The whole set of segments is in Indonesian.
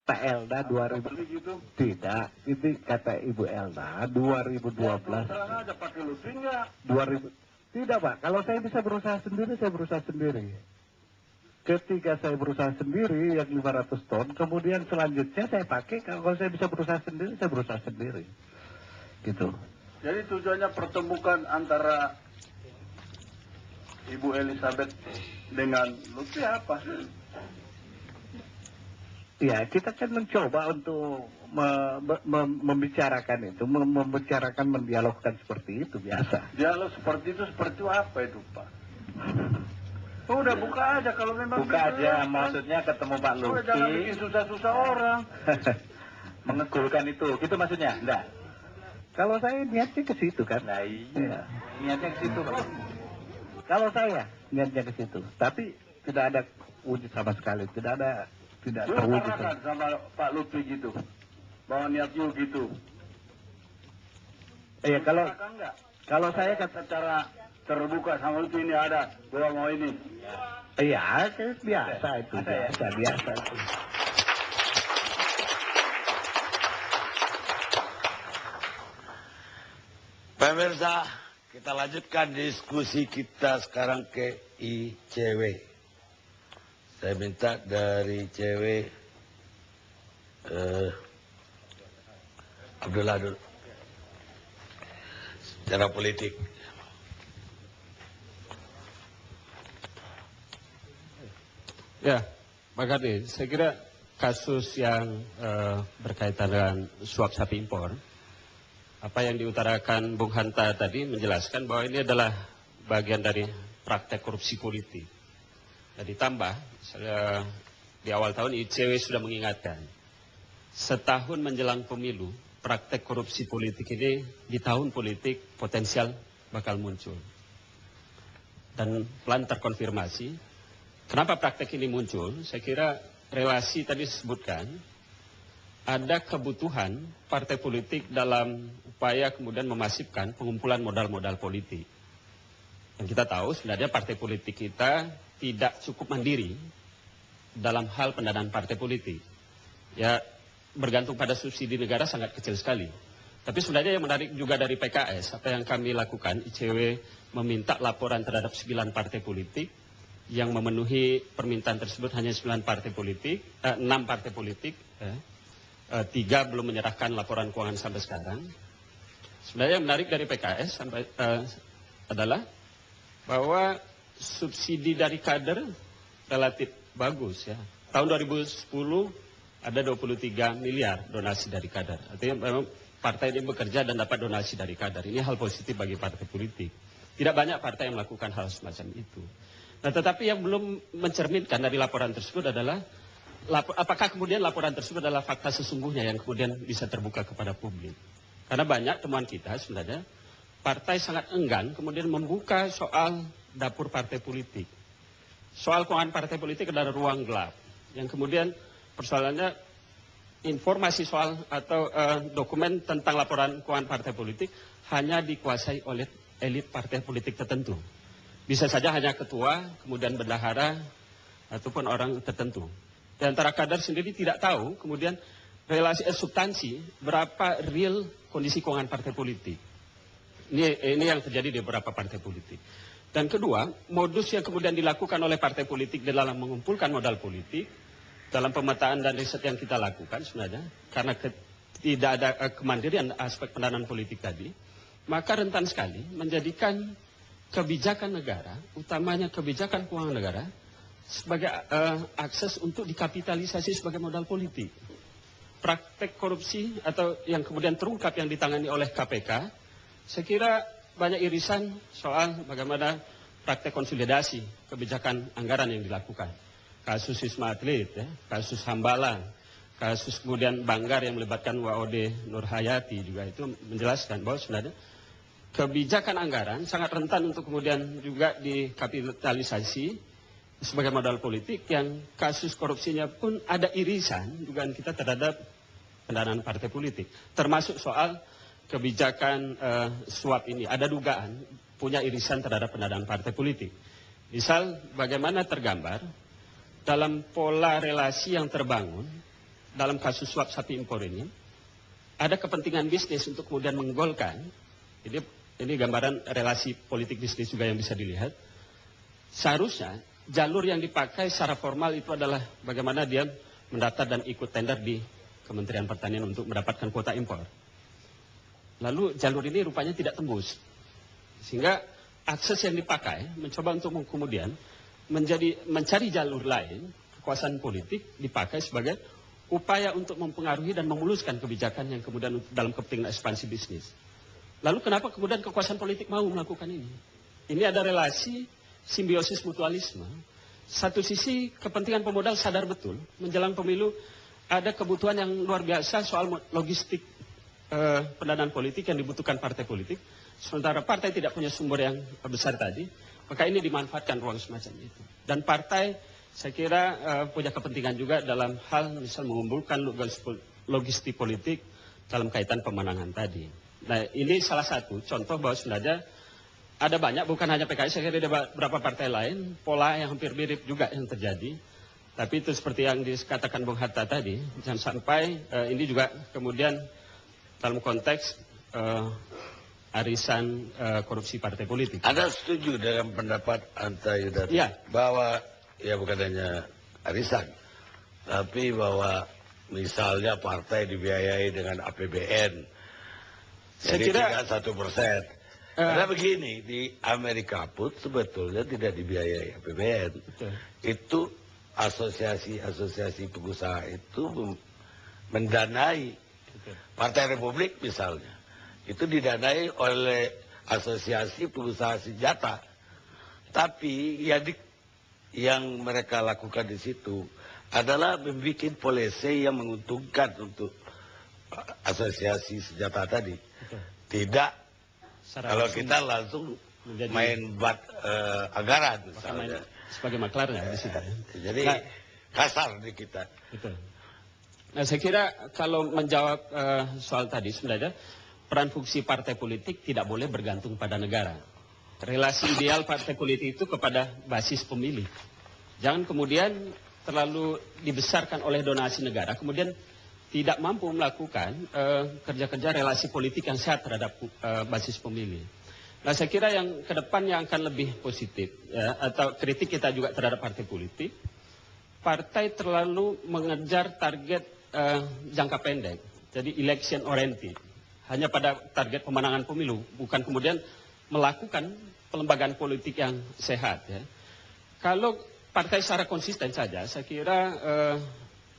Pak Elda 2000 gitu. tidak, itu kata Ibu Elda 2012. Ya, ada pakai Lutfi nggak? 2000 tidak Pak, kalau saya bisa berusaha sendiri, saya berusaha sendiri. Ketika saya berusaha sendiri yang 500 ton, kemudian selanjutnya saya pakai, kalau saya bisa berusaha sendiri, saya berusaha sendiri. Gitu. Jadi tujuannya pertemukan antara Ibu Elizabeth dengan Lutfi apa? Ya, kita kan mencoba untuk membicarakan itu, membicarakan, mendialogkan seperti itu, biasa. Dialog seperti itu apa itu Pak? Oh, udah buka aja kalau memang Buka gitu aja, ya. maksudnya ketemu Pak Oh, jangan bikin Lutfi, susah-susah orang. mengecilkan itu, gitu maksudnya? Enggak. Kalau saya niatnya ke situ kan? Nah iya, niatnya ke situ Pak. Kalau saya niatnya ke situ, tapi tidak ada wujud sama sekali, tidak terwujud. Utarakan sama Pak Lutfi gitu, bahwa niat you gitu. Iya, Utarakan nggak? kalau saya secara terbuka sama Lutfi ini ada, gua mau ini. iya, biasa itu, biasa itu. Pemirsa, kita lanjutkan diskusi kita sekarang ke ICW. Saya minta dari ICW Abdullah dulu. Secara politik. Ya, Pak Karni, saya kira kasus yang berkaitan dengan suap sapi impor, apa yang diutarakan Bung Hanta tadi menjelaskan bahwa ini adalah bagian dari praktek korupsi politik. Dan ditambah, di awal tahun ICW sudah mengingatkan, setahun menjelang pemilu, praktek korupsi politik ini di tahun politik potensial bakal muncul. Dan pelan terkonfirmasi. Kenapa praktek ini muncul? Saya kira relasi tadi disebutkan, ada kebutuhan partai politik dalam upaya kemudian memasifkan pengumpulan modal-modal politik. Dan kita tahu sebenarnya partai politik kita tidak cukup mandiri dalam hal pendanaan partai politik. Ya, bergantung pada subsidi negara sangat kecil sekali. Tapi sebenarnya yang menarik juga dari PKS, apa yang kami lakukan, ICW meminta laporan terhadap 9 partai politik, yang memenuhi permintaan tersebut hanya 9 partai politik, 6 partai politik, 3 belum menyerahkan laporan keuangan sampai sekarang. Sebenarnya yang menarik dari PKS adalah bahwa subsidi dari kader relatif bagus ya. Tahun 2010 ada 23 miliar donasi dari kader. Artinya memang partai ini bekerja dan dapat donasi dari kader. Ini hal positif bagi partai politik. Tidak banyak partai yang melakukan hal semacam itu. Nah, tetapi yang belum mencerminkan dari laporan tersebut adalah apakah kemudian laporan tersebut adalah fakta sesungguhnya yang kemudian bisa terbuka kepada publik. Karena banyak temuan kita sebenarnya, partai sangat enggan kemudian membuka soal dapur partai politik. Soal keuangan partai politik adalah ruang gelap. Yang kemudian persoalannya informasi soal atau dokumen tentang laporan keuangan partai politik hanya dikuasai oleh elit partai politik tertentu. Bisa saja hanya ketua, kemudian bendahara, ataupun orang tertentu. Di antara kader sendiri tidak tahu, kemudian relasi substansi, berapa real kondisi keuangan partai politik. Ini yang terjadi di beberapa partai politik. Dan kedua, modus yang kemudian dilakukan oleh partai politik dalam mengumpulkan modal politik, dalam pemetaan dan riset yang kita lakukan sebenarnya, karena tidak ada kemandirian aspek pendanaan politik tadi, maka rentan sekali menjadikan kebijakan negara, utamanya kebijakan keuangan negara, sebagai akses untuk dikapitalisasi sebagai modal politik. Praktek korupsi atau yang kemudian terungkap yang ditangani oleh KPK, saya kira banyak irisan soal bagaimana praktek konsolidasi kebijakan anggaran yang dilakukan. Kasus Wisma Atlet, ya, kasus Hambalang, kasus kemudian Banggar yang melibatkan WOD Nur Hayati juga itu menjelaskan bahwa sebenarnya kebijakan anggaran sangat rentan untuk kemudian juga dikapitalisasi sebagai modal politik yang kasus korupsinya pun ada irisan dugaan kita terhadap pendanaan partai politik. Termasuk soal kebijakan suap ini. Ada dugaan punya irisan terhadap pendanaan partai politik. Misal bagaimana tergambar dalam pola relasi yang terbangun dalam kasus suap sapi impor ini ada kepentingan bisnis untuk kemudian menggolkan. Ini gambaran relasi politik bisnis juga yang bisa dilihat. Seharusnya jalur yang dipakai secara formal itu adalah bagaimana dia mendaftar dan ikut tender di Kementerian Pertanian untuk mendapatkan kuota impor. Lalu jalur ini rupanya tidak tembus. Sehingga akses yang dipakai mencoba untuk kemudian mencari jalur lain, kekuasaan politik dipakai sebagai upaya untuk mempengaruhi dan memuluskan kebijakan yang kemudian dalam kepentingan ekspansi bisnis. Lalu kenapa kemudian kekuasaan politik mau melakukan ini? Ini ada relasi simbiosis mutualisme. Satu sisi kepentingan pemodal sadar betul menjelang pemilu ada kebutuhan yang luar biasa soal logistik pendanaan politik yang dibutuhkan partai politik. Sementara partai tidak punya sumber yang besar tadi, maka ini dimanfaatkan ruang semacam itu. Dan partai saya kira punya kepentingan juga dalam hal misal mengumpulkan logistik politik dalam kaitan pemenangan tadi. Nah ini salah satu contoh bahwa sebenarnya ada banyak, bukan hanya PKS, saya kira ada beberapa partai lain, pola yang hampir mirip juga yang terjadi. Tapi itu seperti yang dikatakan Bung Hatta tadi, jangan sampai ini juga kemudian dalam konteks arisan korupsi partai politik. Anda setuju dengan pendapat Anta Yudhati Ya. bahwa ya bukan hanya arisan, tapi bahwa misalnya partai dibiayai dengan APBN, Saya jadi kira 1%. Karena begini, di Amerika pun sebetulnya tidak dibiayai APBN. Betul. Itu asosiasi pengusaha itu mendanai Partai Republik misalnya. Itu didanai oleh asosiasi pengusaha senjata. Tapi yang mereka lakukan di situ adalah membuat polisi yang menguntungkan untuk asosiasi senjata tadi. Betul. Tidak kalau Secara kita langsung menjadi main anggaran misalnya. sebagai maklarnya di situ. Jadi Nah, kasar di kita. betul. Nah saya kira kalau menjawab soal tadi sebenarnya peran fungsi partai politik tidak boleh bergantung pada negara. Relasi ideal partai politik itu kepada basis pemilih. Jangan kemudian terlalu dibesarkan oleh donasi negara, kemudian tidak mampu melakukan kerja-kerja relasi politik yang sehat terhadap basis pemilih. Nah saya kira yang ke depan yang akan lebih positif, ya, atau kritik kita juga terhadap partai politik, partai terlalu mengejar target jangka pendek, jadi election oriented, hanya pada target pemenangan pemilu, bukan kemudian melakukan pelembagaan politik yang sehat. Ya. Kalau partai secara konsisten saja, saya kira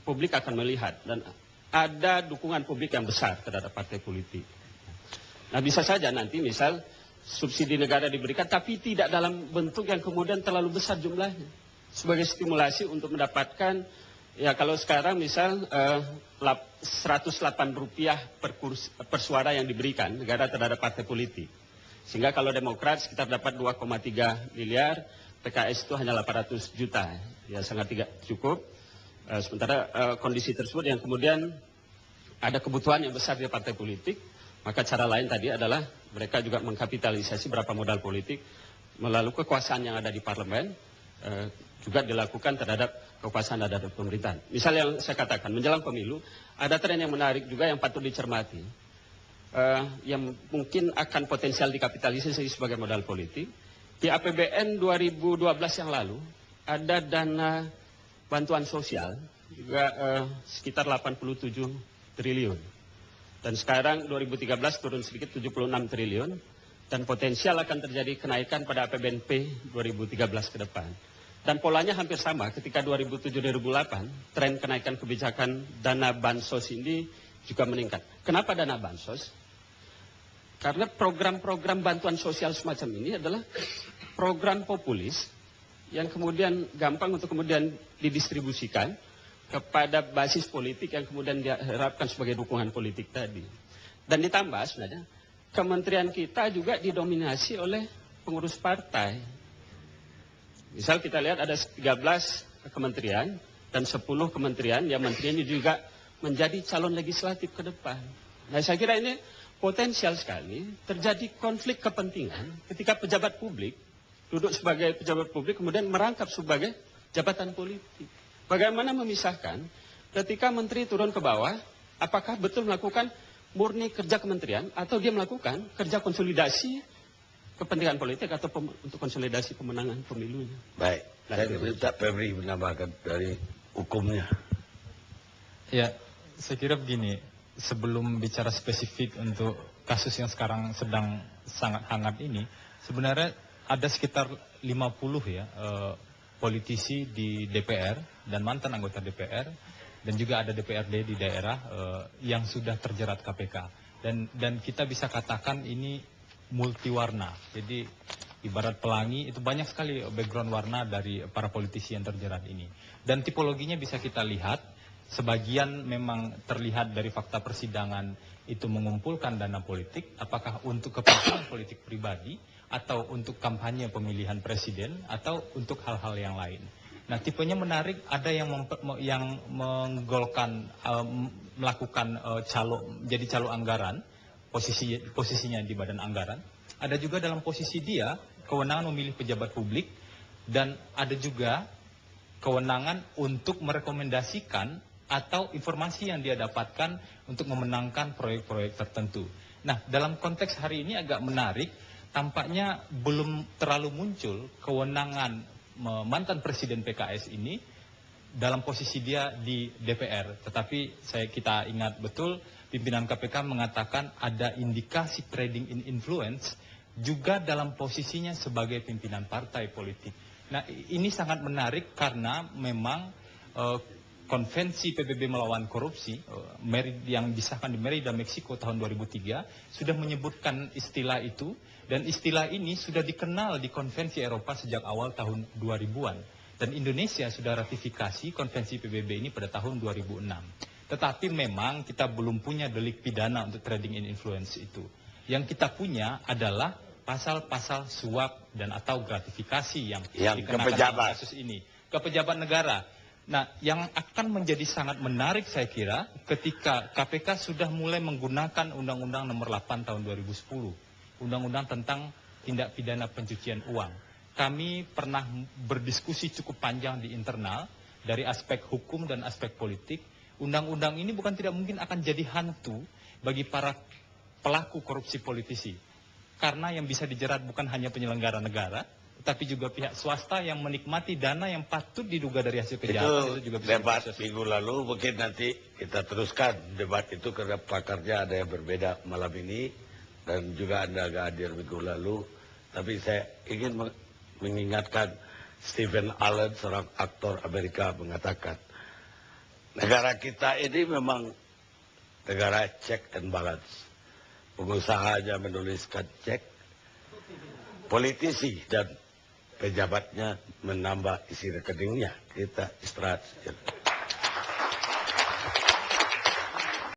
publik akan melihat dan ada dukungan publik yang besar terhadap partai politik. Nah bisa saja nanti misal subsidi negara diberikan tapi tidak dalam bentuk yang kemudian terlalu besar jumlahnya. Sebagai stimulasi untuk mendapatkan, ya kalau sekarang misal Rp108 per suara yang diberikan negara terhadap partai politik. Sehingga kalau Demokrat sekitar dapat 2,3 miliar, PKS itu hanya 800 juta. Ya sangat tidak cukup. Sementara kondisi tersebut yang kemudian ada kebutuhan yang besar di partai politik, maka cara lain tadi adalah mereka juga mengkapitalisasi berapa modal politik melalui kekuasaan yang ada di parlemen, juga dilakukan terhadap kekuasaan terhadap pemerintahan. Misal yang saya katakan, menjelang pemilu, ada tren yang menarik juga yang patut dicermati, yang mungkin akan potensial dikapitalisasi sebagai modal politik. Di APBN 2012 yang lalu, ada dana bantuan sosial juga sekitar 87 triliun. Dan sekarang 2013 turun sedikit 76 triliun. Dan potensial akan terjadi kenaikan pada APBNP 2013 ke depan. Dan polanya hampir sama ketika 2007-2008 tren kenaikan kebijakan dana bansos ini juga meningkat. Kenapa dana bansos? Karena program-program bantuan sosial semacam ini adalah program populis yang kemudian gampang untuk kemudian didistribusikan kepada basis politik yang kemudian diharapkan sebagai dukungan politik tadi. Dan ditambah sebenarnya, kementerian kita juga didominasi oleh pengurus partai. Misal kita lihat ada 13 kementerian dan 10 kementerian yang menterinya juga menjadi calon legislatif ke depan. Nah saya kira ini potensial sekali terjadi konflik kepentingan ketika pejabat publik duduk sebagai pejabat publik kemudian merangkap sebagai jabatan politik. Bagaimana memisahkan ketika menteri turun ke bawah, apakah betul melakukan murni kerja kementerian atau dia melakukan kerja konsolidasi kepentingan politik atau untuk konsolidasi pemenangan pemilunya? Baik, saya minta Febri menambahkan dari hukumnya. Ya, saya kira begini, sebelum bicara spesifik untuk kasus yang sekarang sedang sangat hangat ini, sebenarnya ada sekitar 50 ya politisi di DPR dan mantan anggota DPR dan juga ada DPRD di daerah yang sudah terjerat KPK dan kita bisa katakan ini multiwarna. Jadi ibarat pelangi itu banyak sekali background warna dari para politisi yang terjerat ini. Dan tipologinya bisa kita lihat, sebagian memang terlihat dari fakta persidangan itu mengumpulkan dana politik, apakah untuk kepentingan politik pribadi atau untuk kampanye pemilihan presiden atau untuk hal-hal yang lain. Nah, tipenya menarik, ada yang menggolkan melakukan jadi calo anggaran, posisinya di badan anggaran. Ada juga dalam posisi dia kewenangan memilih pejabat publik dan ada juga kewenangan untuk merekomendasikan atau informasi yang dia dapatkan untuk memenangkan proyek-proyek tertentu. Nah, dalam konteks hari ini agak menarik, tampaknya belum terlalu muncul kewenangan mantan presiden PKS ini dalam posisi dia di DPR. Tetapi kita ingat betul, pimpinan KPK mengatakan ada indikasi trading in influence juga dalam posisinya sebagai pimpinan partai politik. Nah, ini sangat menarik karena memang Konvensi PBB melawan korupsi yang disahkan di Merida, Meksiko tahun 2003 sudah menyebutkan istilah itu, dan istilah ini sudah dikenal di Konvensi Eropa sejak awal tahun 2000-an. Dan Indonesia sudah ratifikasi Konvensi PBB ini pada tahun 2006. Tetapi memang kita belum punya delik pidana untuk trading in influence itu. Yang kita punya adalah pasal-pasal suap dan atau gratifikasi yang dikenakan dalam kasus ini. Ke pejabat negara. Nah, yang akan menjadi sangat menarik saya kira ketika KPK sudah mulai menggunakan Undang-Undang Nomor 8 tahun 2010, Undang-Undang tentang tindak pidana pencucian uang. Kami pernah berdiskusi cukup panjang di internal dari aspek hukum dan aspek politik. Undang-undang ini bukan tidak mungkin akan jadi hantu bagi para pelaku korupsi politisi. Karena yang bisa dijerat bukan hanya penyelenggara negara, tapi juga pihak swasta yang menikmati dana yang patut diduga dari hasil kejahatan itu juga bisa debat minggu lalu. Mungkin nanti kita teruskan debat itu karena pakarnya ada yang berbeda malam ini dan juga Anda agak hadir minggu lalu. Tapi saya ingin mengingatkan Stephen Allen, seorang aktor Amerika, mengatakan negara kita ini memang negara check and balance. Pengusaha hanya menuliskan cek, politisi dan pejabatnya menambah isi rekeningnya. Kita istirahat.